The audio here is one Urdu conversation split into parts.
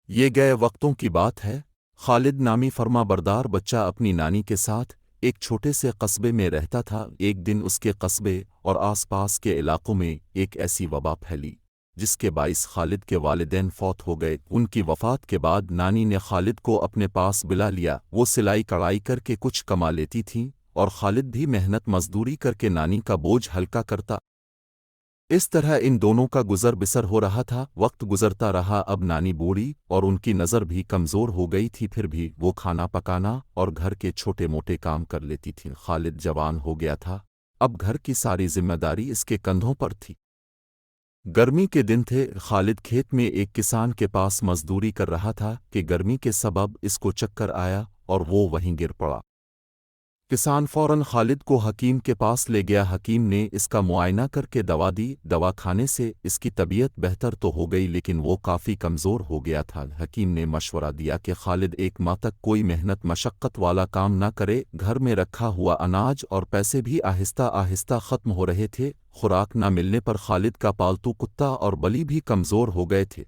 یہ گئے وقتوں کی بات ہے، خالد نامی فرما بردار بچہ اپنی نانی کے ساتھ ایک چھوٹے سے قصبے میں رہتا تھا۔ ایک دن اس کے قصبے اور آس پاس کے علاقوں میں ایک ایسی وبا پھیلی جس کے باعث خالد کے والدین فوت ہو گئے۔ ان کی وفات کے بعد نانی نے خالد کو اپنے پاس بلا لیا۔ وہ سلائی کڑھائی کر کے کچھ کما لیتی تھی اور خالد بھی محنت مزدوری کر کے نانی کا بوجھ ہلکا کرتا۔ اس طرح ان دونوں کا گزر بسر ہو رہا تھا۔ وقت گزرتا رہا، اب نانی بوڑھی اور ان کی نظر بھی کمزور ہو گئی تھی، پھر بھی وہ کھانا پکانا اور گھر کے چھوٹے موٹے کام کر لیتی تھی۔ خالد جوان ہو گیا تھا، اب گھر کی ساری ذمہ داری اس کے کندھوں پر تھی۔ گرمی کے دن تھے، خالد کھیت میں ایک کسان کے پاس مزدوری کر رہا تھا کہ گرمی کے سبب اس کو چکر آیا اور وہ وہیں گر پڑا۔ کسان فوراً خالد کو حکیم کے پاس لے گیا۔ حکیم نے اس کا معائنہ کر کے دوا دی۔ دوا کھانے سے اس کی طبیعت بہتر تو ہو گئی لیکن وہ کافی کمزور ہو گیا تھا۔ حکیم نے مشورہ دیا کہ خالد ایک ماہ تک کوئی محنت مشقت والا کام نہ کرے۔ گھر میں رکھا ہوا اناج اور پیسے بھی آہستہ آہستہ ختم ہو رہے تھے۔ خوراک نہ ملنے پر خالد کا پالتو کتا اور بلی بھی کمزور ہو گئے تھے۔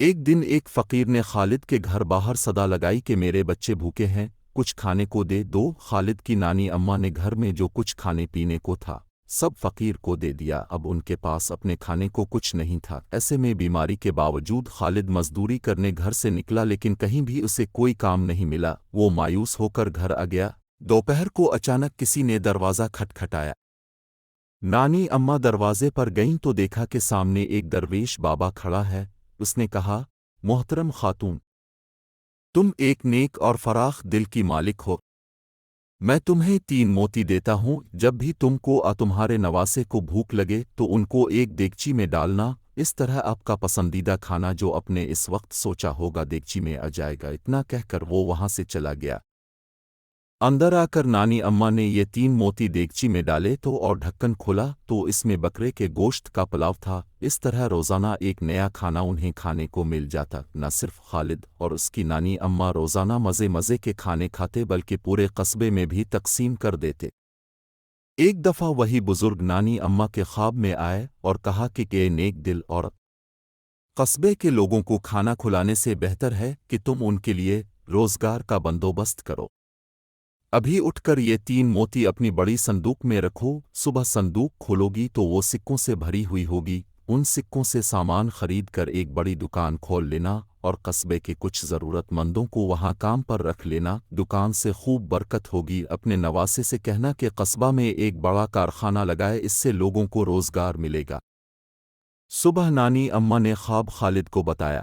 ایک دن ایک فقیر نے خالد کے گھر باہر صدا لگائی کہ میرے بچے بھوکے ہیں، کچھ کھانے کو دے دو۔ خالد کی نانی اماں نے گھر میں جو کچھ کھانے پینے کو تھا سب فقیر کو دے دیا۔ اب ان کے پاس اپنے کھانے کو کچھ نہیں تھا۔ ایسے میں بیماری کے باوجود خالد مزدوری کرنے گھر سے نکلا لیکن کہیں بھی اسے کوئی کام نہیں ملا۔ وہ مایوس ہو کر گھر آ گیا۔ دوپہر کو اچانک کسی نے دروازہ کھٹکھٹایا۔ نانی اماں دروازے پر گئیں تو دیکھا کہ سامنے ایک درویش بابا کھڑا ہے۔ اس نے کہا، محترم خاتون، تم ایک نیک اور فراخ دل کی مالک ہو، میں تمہیں 3 موتی دیتا ہوں۔ جب بھی تم کو تمہارے نواسے کو بھوک لگے تو ان کو ایک دیگچی میں ڈالنا، اس طرح آپ کا پسندیدہ کھانا جو اپنے اس وقت سوچا ہوگا دیگچی میں آ جائے گا۔ اتنا کہہ کر وہ وہاں سے چلا گیا۔ اندر آ کر نانی اماں نے یہ 3 موتی دیگچی میں ڈالے تو اور ڈھکن کھولا تو اس میں بکرے کے گوشت کا پلاؤ تھا۔ اس طرح روزانہ ایک نیا کھانا انہیں کھانے کو مل جاتا۔ نہ صرف خالد اور اس کی نانی اماں روزانہ مزے مزے کے کھانے کھاتے بلکہ پورے قصبے میں بھی تقسیم کر دیتے۔ ایک دفعہ وہی بزرگ نانی اماں کے خواب میں آئے اور کہا کہ اے نیک دل عورت، قصبے کے لوگوں کو کھانا کھلانے سے بہتر ہے کہ تم ان کے لیے روزگار کا بندوبست کرو۔ ابھی اٹھ کر یہ 3 موتی اپنی بڑی صندوق میں رکھو، صبح صندوق کھولو گی تو وہ سکوں سے بھری ہوئی ہوگی۔ ان سکوں سے سامان خرید کر ایک بڑی دکان کھول لینا اور قصبے کے کچھ ضرورت مندوں کو وہاں کام پر رکھ لینا۔ دکان سے خوب برکت ہوگی۔ اپنے نواسے سے کہنا کہ قصبہ میں ایک بڑا کارخانہ لگائے، اس سے لوگوں کو روزگار ملے گا۔ صبح نانی اماں نے خواب خالد کو بتایا۔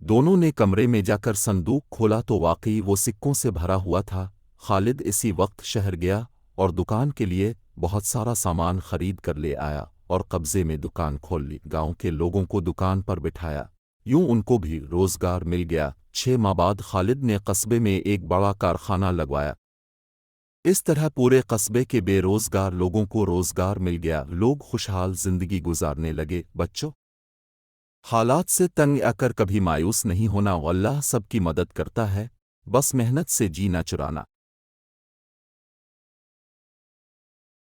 دونوں نے کمرے میں جا کر صندوق کھولا تو واقعی وہ سکوں سے بھرا ہوا تھا۔ خالد اسی وقت شہر گیا اور دکان کے لیے بہت سارا سامان خرید کر لے آیا اور قبضے میں دکان کھول لی۔ گاؤں کے لوگوں کو دکان پر بٹھایا، یوں ان کو بھی روزگار مل گیا۔ 6 ماہ بعد خالد نے قصبے میں ایک بڑا کارخانہ لگوایا۔ اس طرح پورے قصبے کے بے روزگار لوگوں کو روزگار مل گیا۔ لوگ خوشحال زندگی گزارنے لگے۔ بچوں، حالات سے تنگ آ کر کبھی مایوس نہیں ہونا، اللہ سب کی مدد کرتا ہے، بس محنت سے جی نہ چرانا۔